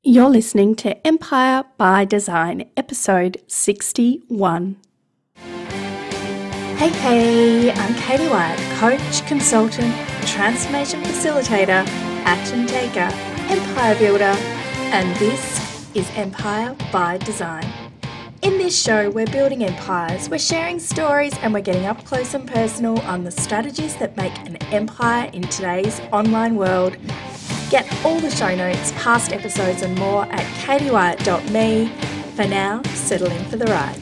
You're listening to Empire by Design, episode 61. Hey, I'm Katie Wyatt, coach, consultant, transformation facilitator, action taker, empire builder, and this is Empire by Design. In this show, we're building empires, we're sharing stories, and we're getting up close and personal on the strategies that make an empire in today's online world. Get all the show notes, past episodes and more at katiewyatt.me. For now, settle in for the ride.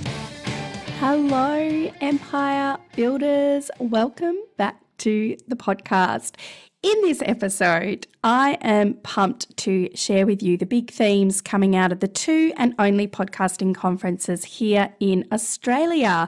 Hello, Empire Builders. Welcome back to the podcast. In this episode, I am pumped to share with you the big themes coming out of the 2 and only podcasting conferences here in Australia,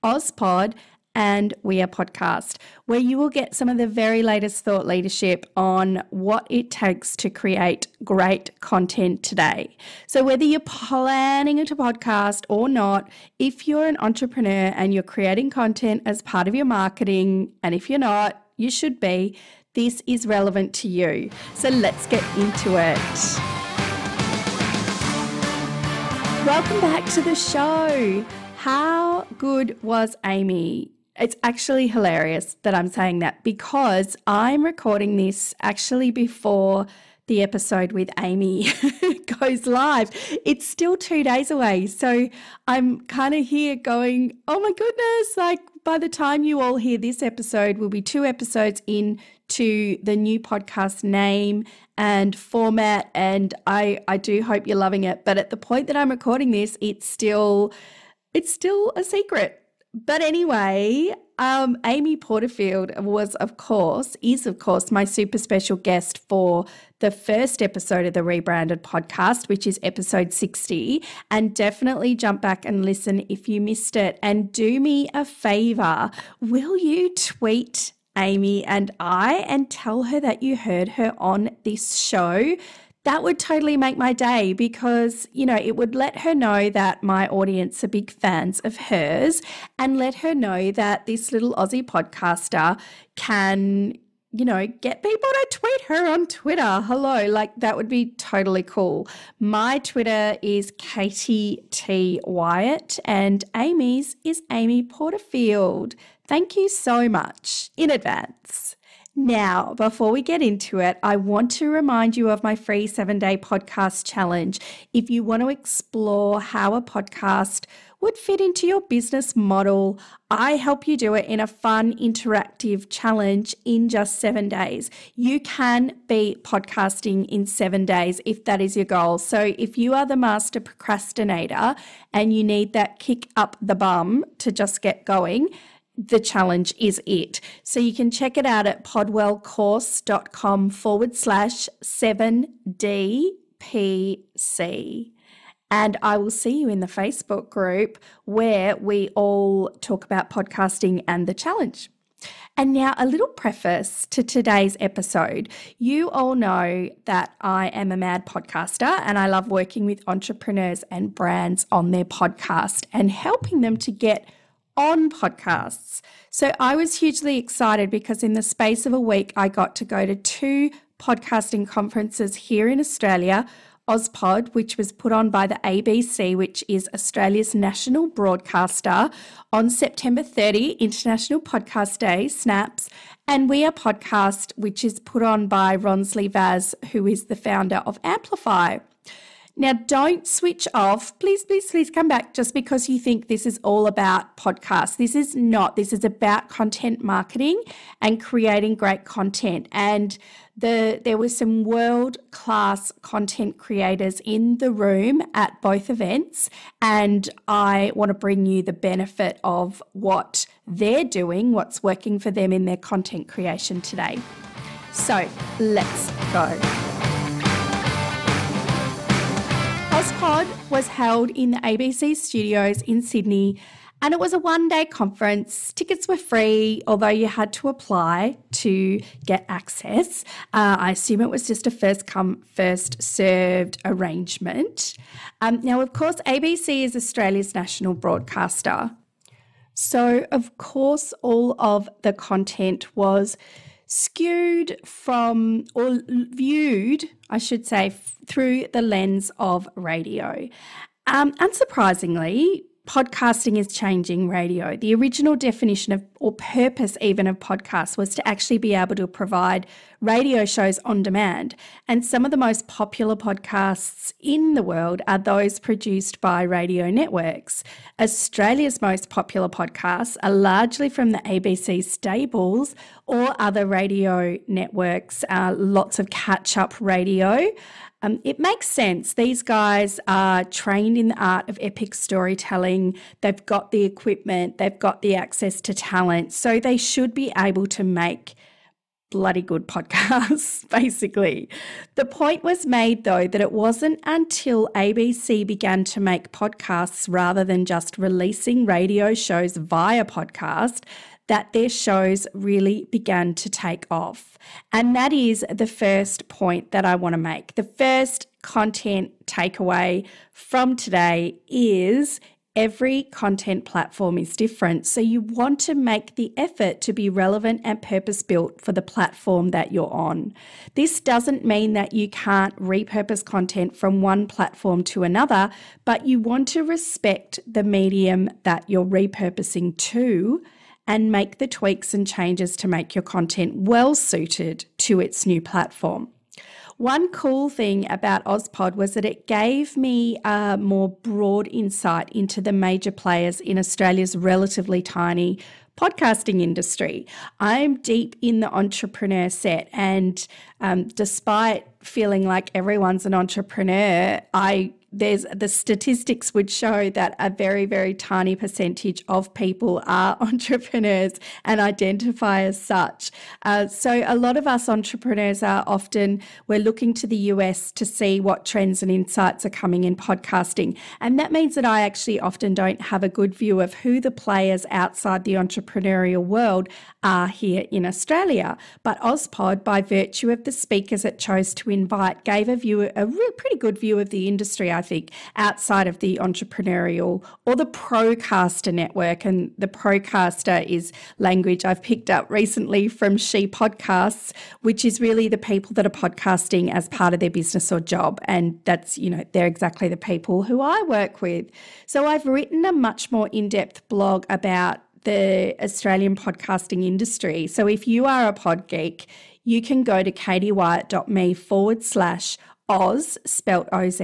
AusPod and Wyatt Podcast, where you will get some of the very latest thought leadership on what it takes to create great content today. So whether you're planning to podcast or not, if you're an entrepreneur and you're creating content as part of your marketing, and if you're not, you should be, this is relevant to you. So let's get into it. Welcome back to the show. How good was Amy? It's actually hilarious that I'm saying that because I'm recording this actually before the episode with Amy goes live. It's still 2 days away. So I'm kind of here going, oh my goodness, like by the time you all hear this episode, we'll be 2 episodes into the new podcast name and format. And I do hope you're loving it. But at the point that I'm recording this, it's still a secret. But anyway, Amy Porterfield is of course my super special guest for the first episode of the rebranded podcast, which is episode 60. And definitely jump back and listen if you missed it. And do me a favor, will you tweet Amy and tell her that you heard her on this show? That would totally make my day because, it would let her know that my audience are big fans of hers and let her know that this little Aussie podcaster can, get people to tweet her on Twitter. Hello, that would be totally cool. My Twitter is Katie T. Wyatt and Amy's is Amy Porterfield. Thank you so much in advance. Now, before we get into it, I want to remind you of my free 7-day podcast challenge. If you want to explore how a podcast would fit into your business model, I help you do it in a fun, interactive challenge in just 7 days. You can be podcasting in 7 days if that is your goal. So if you are the master procrastinator and you need that kick up the bum to just get going, the challenge is it. So you can check it out at podwellcourse.com/7DPC. And I will see you in the Facebook group where we all talk about podcasting and the challenge. And now a little preface to today's episode. You all know that I am a mad podcaster and I love working with entrepreneurs and brands on their podcast and helping them to get on podcasts. So I was hugely excited because in the space of a week, I got to go to 2 podcasting conferences here in Australia, AusPod, which was put on by the ABC, which is Australia's national broadcaster, on September 30, International Podcast Day, Snaps, and Wyatt Podcast, which is put on by Ronsley Vaz, who is the founder of Amplify. Now, don't switch off. Please come back just because you think this is all about podcasts. This is not. This is about content marketing and creating great content. And there were some world-class content creators in the room at both events. And I want to bring you the benefit of what they're doing, what's working for them in their content creation today. So let's go. AusPod was held in the ABC studios in Sydney and it was a 1-day conference. Tickets were free, although you had to apply to get access. I assume it was just a first come, first served arrangement. Now, of course, ABC is Australia's national broadcaster. So, of course, all of the content was skewed from, or viewed, I should say, through the lens of radio. Unsurprisingly, podcasting is changing radio. The original definition of, or purpose even of podcasts, was to actually be able to provide radio shows on demand. And some of the most popular podcasts in the world are those produced by radio networks. Australia's most popular podcasts are largely from the ABC stables or other radio networks, lots of catch-up radio. It makes sense. These guys are trained in the art of epic storytelling. They've got the equipment, they've got the access to talent, so they should be able to make bloody good podcasts, basically. The point was made, though, that it wasn't until ABC began to make podcasts rather than just releasing radio shows via podcast that their shows really began to take off. And that is the first point that I want to make. The first content takeaway from today is every content platform is different. So you want to make the effort to be relevant and purpose-built for the platform that you're on. This doesn't mean that you can't repurpose content from one platform to another, but you want to respect the medium that you're repurposing to and make the tweaks and changes to make your content well suited to its new platform. One cool thing about Ozpod was that it gave me a more broad insight into the major players in Australia's relatively tiny podcasting industry. I'm deep in the entrepreneur set, and despite feeling like everyone's an entrepreneur, the statistics would show that a very, very tiny percentage of people are entrepreneurs and identify as such. So a lot of us entrepreneurs we're looking to the US to see what trends and insights are coming in podcasting. And that means that I actually often don't have a good view of who the players outside the entrepreneurial world are here in Australia. But Ozpod, by virtue of the speakers it chose to invite, gave a pretty good view of the industry, I think, outside of the entrepreneurial or the Procaster network. And the Procaster is language I've picked up recently from She Podcasts, which is really the people that are podcasting as part of their business or job. And that's, they're exactly the people who I work with. So I've written a much more in-depth blog about the Australian podcasting industry. So if you are a pod geek, you can go to katiewyatt.me/Oz, spelt OZ,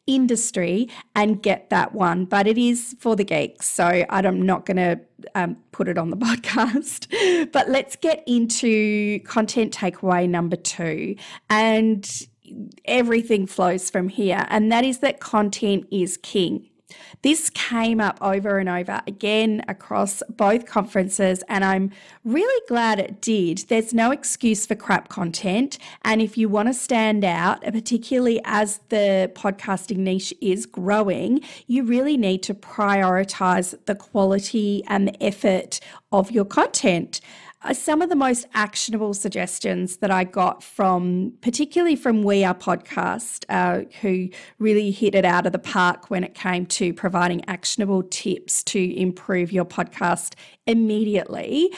industry, and get that one. But it is for the geeks, so I'm not going to put it on the podcast. But let's get into content takeaway number 2. And everything flows from here, and that is that content is king. This came up over and over again across both conferences, and I'm really glad it did. There's no excuse for crap content, and if you want to stand out, particularly as the podcasting niche is growing, you really need to prioritize the quality and the effort of your content. Some of the most actionable suggestions that I got particularly from We Are Podcast, who really hit it out of the park when it came to providing actionable tips to improve your podcast immediately.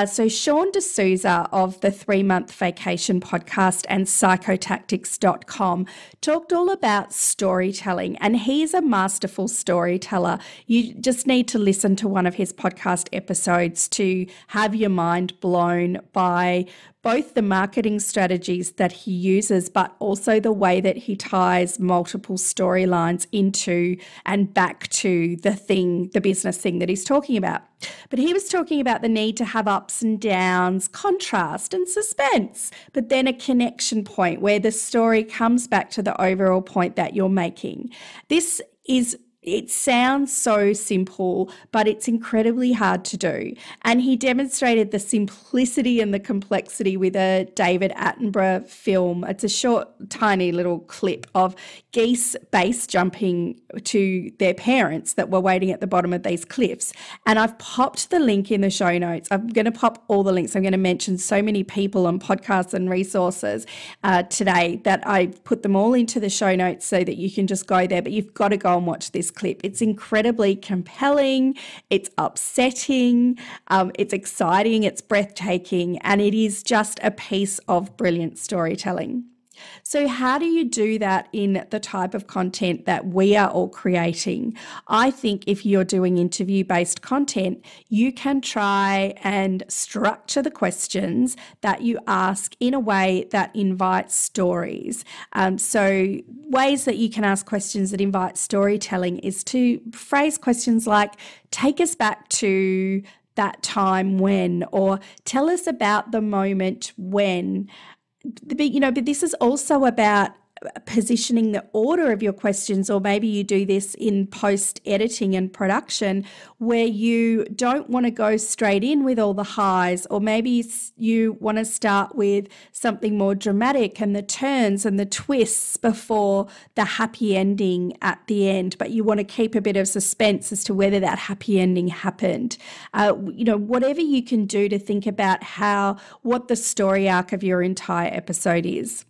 So Sean D'Souza of the 3-Month Vacation podcast and psychotactics.com talked all about storytelling, and he's a masterful storyteller. You just need to listen to one of his podcast episodes to have your mind blown by both the marketing strategies that he uses, but also the way that he ties multiple storylines into and back to the business thing that he's talking about. But he was talking about the need to have ups and downs, contrast and suspense, but then a connection point where the story comes back to the overall point that you're making. It sounds so simple, but it's incredibly hard to do. And he demonstrated the simplicity and the complexity with a David Attenborough film. It's a short, tiny little clip of geese base jumping to their parents that were waiting at the bottom of these cliffs. And I've popped the link in the show notes. I'm going to pop all the links. I'm going to mention so many people and podcasts and resources today that I put them all into the show notes so that you can just go there. But you've got to go and watch this clip. It's incredibly compelling, it's upsetting, it's exciting, it's breathtaking, and it is just a piece of brilliant storytelling. So how do you do that in the type of content that we are all creating? I think if you're doing interview-based content, you can try and structure the questions that you ask in a way that invites stories. So ways that you can ask questions that invite storytelling is to phrase questions like, take us back to that time when, or tell us about the moment when. But this is also about positioning the order of your questions, or maybe you do this in post editing and production where you don't want to go straight in with all the highs, or maybe you want to start with something more dramatic and the turns and the twists before the happy ending at the end, but you want to keep a bit of suspense as to whether that happy ending happened. Whatever you can do to think about what the story arc of your entire episode is.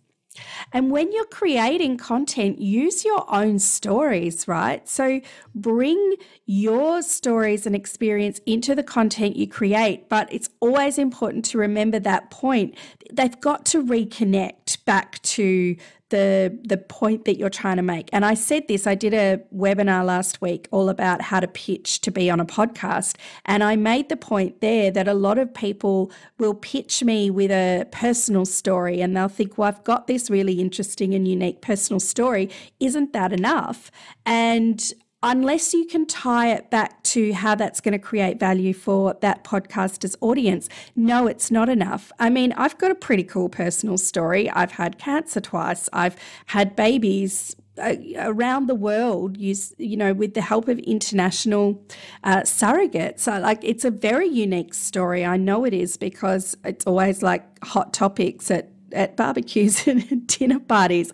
And when you're creating content, use your own stories, right? So bring your stories and experience into the content you create, but it's always important to remember that point. They've got to reconnect back to the point that you're trying to make. And I said this, I did a webinar last week all about how to pitch to be on a podcast. And I made the point there that a lot of people will pitch me with a personal story and they'll think, well, I've got this really interesting and unique personal story. Isn't that enough? And unless you can tie it back to how that's going to create value for that podcaster's audience, no, it's not enough. I mean, I've got a pretty cool personal story. I've had cancer twice. I've had babies around the world, with the help of international surrogates. So, it's a very unique story. I know it is, because it's always like hot topics at barbecues and dinner parties.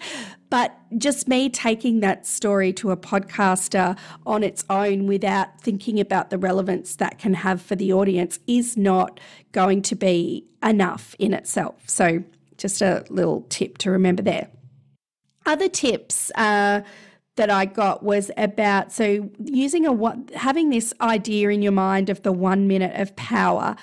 But just me taking that story to a podcaster on its own without thinking about the relevance that can have for the audience is not going to be enough in itself. So just a little tip to remember there. Other tips that I got was about, having this idea in your mind of the 1 minute of power.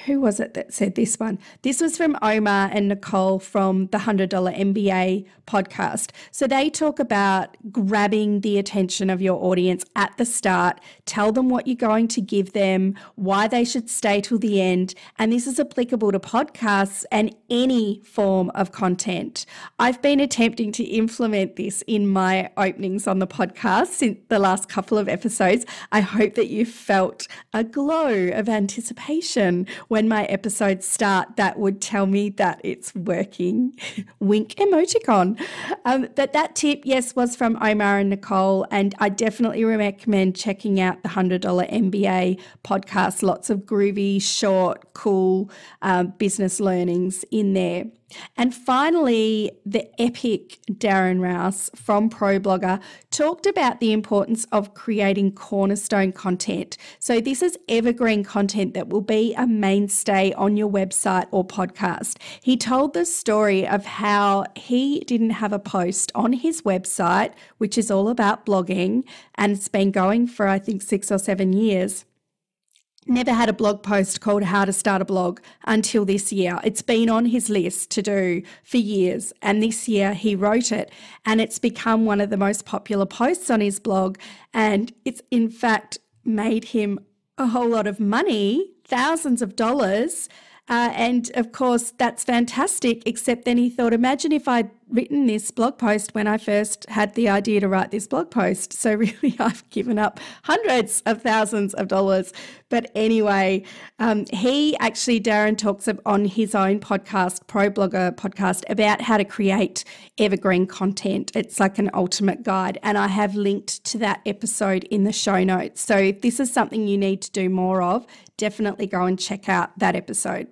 Who was it that said this one? This was from Omar and Nicole from the $100 MBA podcast. So they talk about grabbing the attention of your audience at the start, tell them what you're going to give them, why they should stay till the end. And this is applicable to podcasts and any form of content. I've been attempting to implement this in my openings on the podcast since the last couple of episodes. I hope that you felt a glow of anticipation when my episodes start. That would tell me that it's working. Wink emoticon. That tip, yes, was from Omar and Nicole, and I definitely recommend checking out the $100 MBA podcast. Lots of groovy, short, cool business learnings in there. And finally, the epic Darren Rouse from ProBlogger talked about the importance of creating cornerstone content. So this is evergreen content that will be a mainstay on your website or podcast. He told the story of how he didn't have a post on his website, which is all about blogging, and it's been going for, I think, 6 or 7 years. Never had a blog post called How to Start a Blog until this year. It's been on his list to do for years, and this year he wrote it, and it's become one of the most popular posts on his blog, and it's in fact made him a whole lot of money, thousands of dollars. And of course, that's fantastic, except then he thought, imagine if I'd written this blog post when I first had the idea to write this blog post. So really, I've given up hundreds of thousands of dollars. But anyway, Darren talks on his own podcast, ProBlogger podcast, about how to create evergreen content. It's like an ultimate guide. And I have linked to that episode in the show notes. So if this is something you need to do more of, definitely go and check out that episode.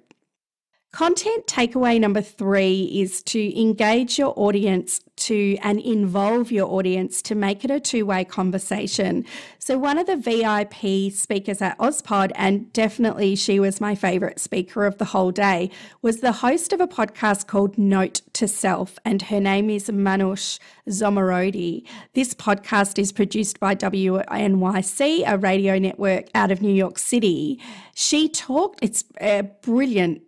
Content takeaway number 3 is to engage your audience and involve your audience to make it a two-way conversation. So one of the VIP speakers at OzPod, and definitely she was my favourite speaker of the whole day, was the host of a podcast called Note to Self, and her name is Manush Zomorodi. This podcast is produced by WNYC, a radio network out of New York City. She talked, it's brilliant.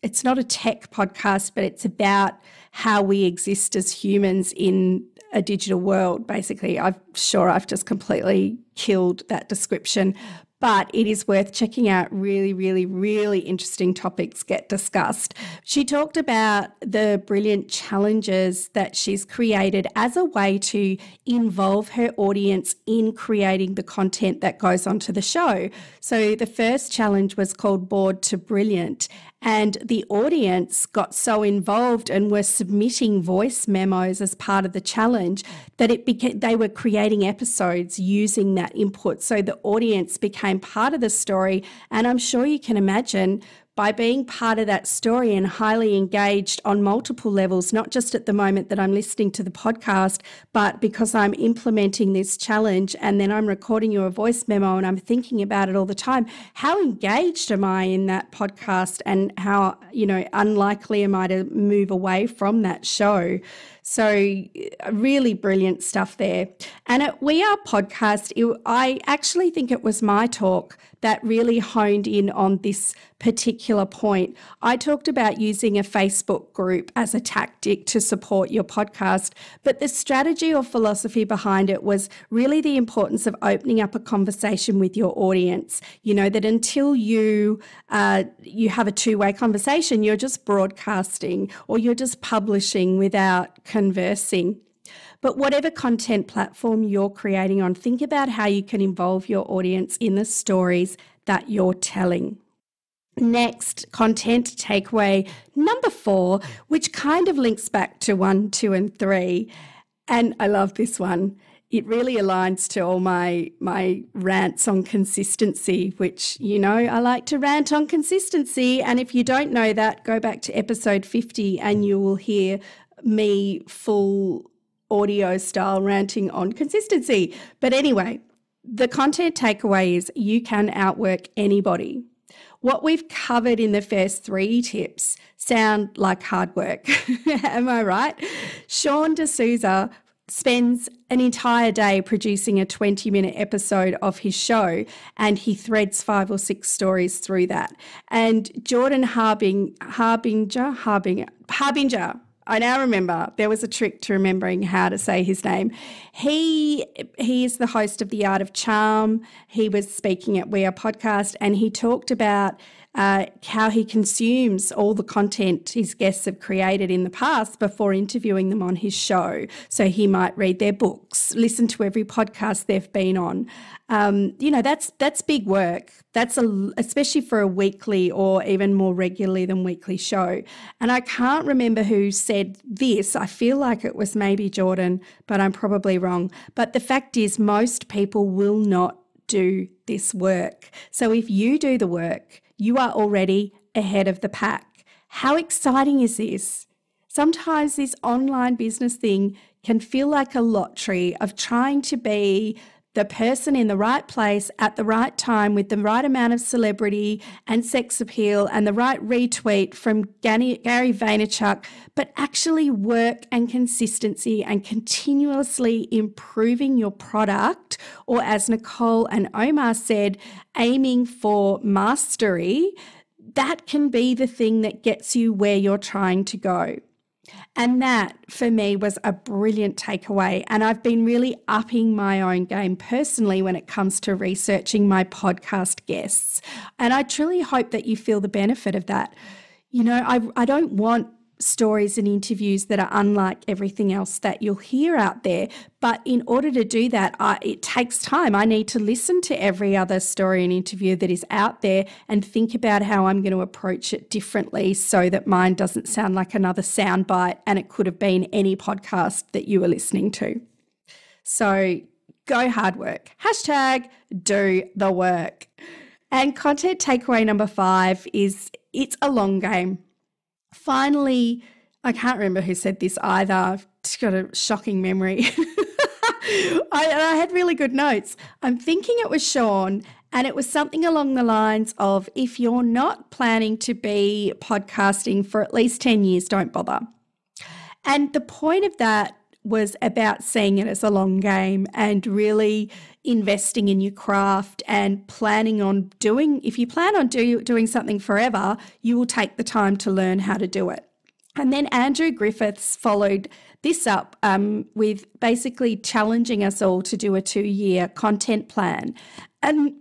It's not a tech podcast, but it's about how we exist as humans in a digital world, basically. I'm sure I've just completely killed that description, but it is worth checking out. Really, really, really interesting topics get discussed. She talked about the brilliant challenges that she's created as a way to involve her audience in creating the content that goes onto the show. So the first challenge was called Bored to Brilliant, and the audience got so involved and were submitting voice memos as part of the challenge that they were creating episodes using that input. So the audience became part of the story. And I'm sure you can imagine, by being part of that story and highly engaged on multiple levels, not just at the moment that I'm listening to the podcast, but because I'm implementing this challenge and then I'm recording you a voice memo and I'm thinking about it all the time, how engaged am I in that podcast, and how, unlikely am I to move away from that show? So really brilliant stuff there. And at We Are Podcast, I actually think it was my talk that really honed in on this particular point. I talked about using a Facebook group as a tactic to support your podcast, but the strategy or philosophy behind it was really the importance of opening up a conversation with your audience. That until you have a two-way conversation, you're just broadcasting or you're just publishing without conversing. But whatever content platform you're creating on, think about how you can involve your audience in the stories that you're telling. Next, content takeaway number 4, which kind of links back to 1, 2, and 3. And I love this one. It really aligns to all my rants on consistency, which, I like to rant on consistency. And if you don't know that, go back to episode 50 and you will hear me full audio style ranting on consistency. But anyway, the content takeaway is you can outwork anybody. What we've covered in the first 3 tips sound like hard work. Am I right? Sean D'Souza spends an entire day producing a 20-minute episode of his show, and he threads 5 or 6 stories through that. And Jordan Harbinger, I now remember, there was a trick to remembering how to say his name. He is the host of The Art of Charm. He was speaking at We Are Podcast, and he talked about how he consumes all the content his guests have created in the past before interviewing them on his show. So he might read their books, listen to every podcast they've been on. That's big work. That's especially for a weekly or even more regularly than weekly show. And I can't remember who said this. I feel like it was maybe Jordan, but I'm probably wrong. But the fact is, most people will not do this work. So if you do the work, you are already ahead of the pack. How exciting is this? Sometimes this online business thing can feel like a lottery of trying to be the person in the right place at the right time with the right amount of celebrity and sex appeal and the right retweet from Gary Vaynerchuk, but actually work and consistency and continuously improving your product, or as Nicole and Omar said, aiming for mastery. That can be the thing that gets you where you're trying to go. And that, for me, was a brilliant takeaway. And I've been really upping my own game personally when it comes to researching my podcast guests. And I truly hope that you feel the benefit of that. I don't want stories and interviews that are unlike everything else that you'll hear out there. But in order to do that, it takes time. I need to listen to every other story and interview that is out there and think about how I'm going to approach it differently so that mine doesn't sound like another soundbite and it could have been any podcast that you were listening to. So go hard work. #do the work. And content takeaway number 5 is it's a long game. Finally, I can't remember who said this either. I've just got a shocking memory. I had really good notes. I'm thinking it was Sean, and it was something along the lines of, if you're not planning to be podcasting for at least 10 years, don't bother. And the point of that was about seeing it as a long game and really investing in your craft and planning on doing, if you plan on doing something forever, you will take the time to learn how to do it. And then Andrew Griffiths followed this up with basically challenging us all to do a 2-year content plan. And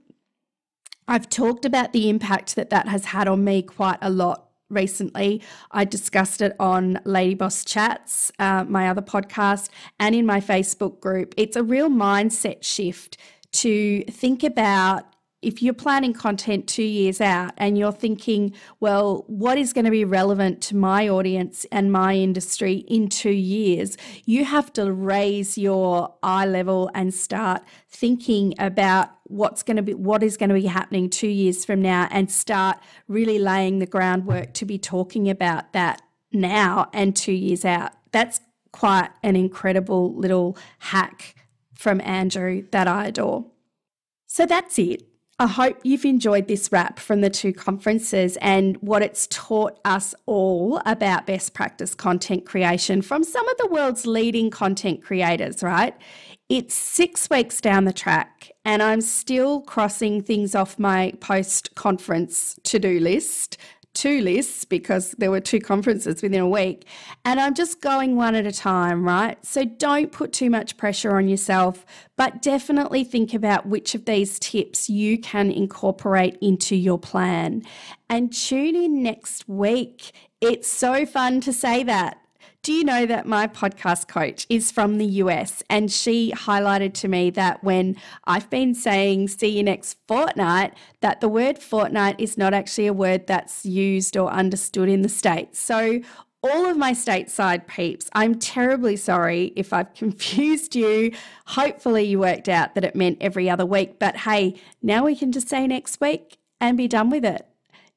I've talked about the impact that has had on me quite a lot recently. I discussed it on Lady Boss Chats, my other podcast, and in my Facebook group. It's a real mindset shift to think about, if you're planning content 2 years out and you're thinking, well, what is going to be relevant to my audience and my industry in 2 years? You have to raise your eye level and start thinking about what is going to be happening 2 years from now, and start really laying the groundwork to be talking about that now and 2 years out. That's quite an incredible little hack from Andrew that I adore. So that's it. I hope you've enjoyed this wrap from the 2 conferences and what it's taught us all about best practice content creation from some of the world's leading content creators, right? It's 6 weeks down the track and I'm still crossing things off my post-conference to-do list, 2 lists, because there were 2 conferences within a week, and I'm just going one at a time, right? So don't put too much pressure on yourself, but definitely think about which of these tips you can incorporate into your plan. And tune in next week. It's so fun to say that. Do you know that my podcast coach is from the US, and she highlighted to me that when I've been saying see you next fortnight, that the word fortnight is not actually a word that's used or understood in the States. So all of my stateside peeps, I'm terribly sorry if I've confused you. Hopefully you worked out that it meant every other week, but hey, now we can just say next week and be done with it.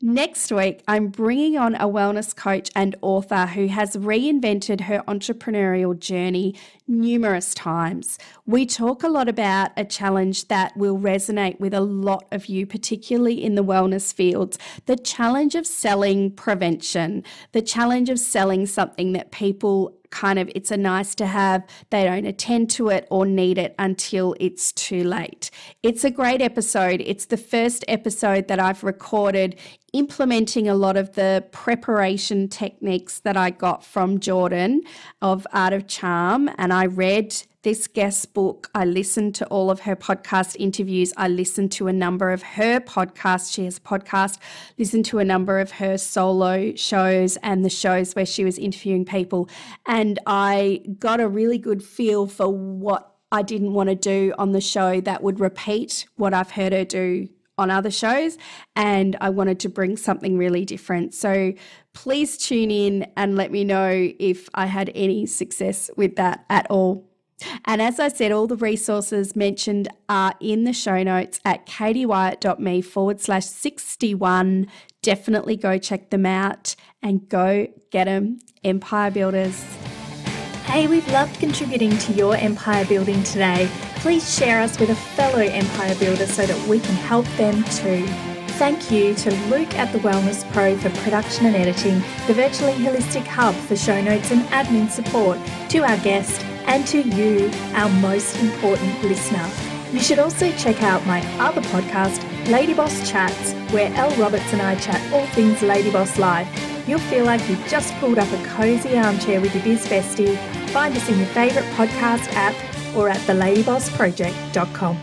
Next week, I'm bringing on a wellness coach and author who has reinvented her entrepreneurial journey numerous times. We talk a lot about a challenge that will resonate with a lot of you, particularly in the wellness fields, the challenge of selling prevention, the challenge of selling something that people it's a nice to have, they don't attend to it or need it until it's too late. It's a great episode. It's the first episode that I've recorded implementing a lot of the preparation techniques that I got from Jordan of Art of Charm, and I read this guest book. I listened to all of her podcast interviews. I listened to a number of her podcasts. She has a podcast. Listened to a number of her solo shows and the shows where she was interviewing people. And I got a really good feel for what I didn't want to do on the show that would repeat what I've heard her do on other shows. And I wanted to bring something really different. So please tune in and let me know if I had any success with that at all. And as I said, all the resources mentioned are in the show notes at katiewyatt.me/61. Definitely go check them out and go get them, Empire Builders. Hey, we've loved contributing to your empire building today. Please share us with a fellow empire builder so that we can help them too. Thank you to Luke at The Wellness Pro for production and editing, the Virtually Holistic Hub for show notes and admin support, to our guest, and to you, our most important listener. You should also check out my other podcast, Lady Boss Chats, where Elle Roberts and I chat all things Lady Boss life. You'll feel like you've just pulled up a cozy armchair with your biz bestie. Find us in your favourite podcast app or at theladybossproject.com.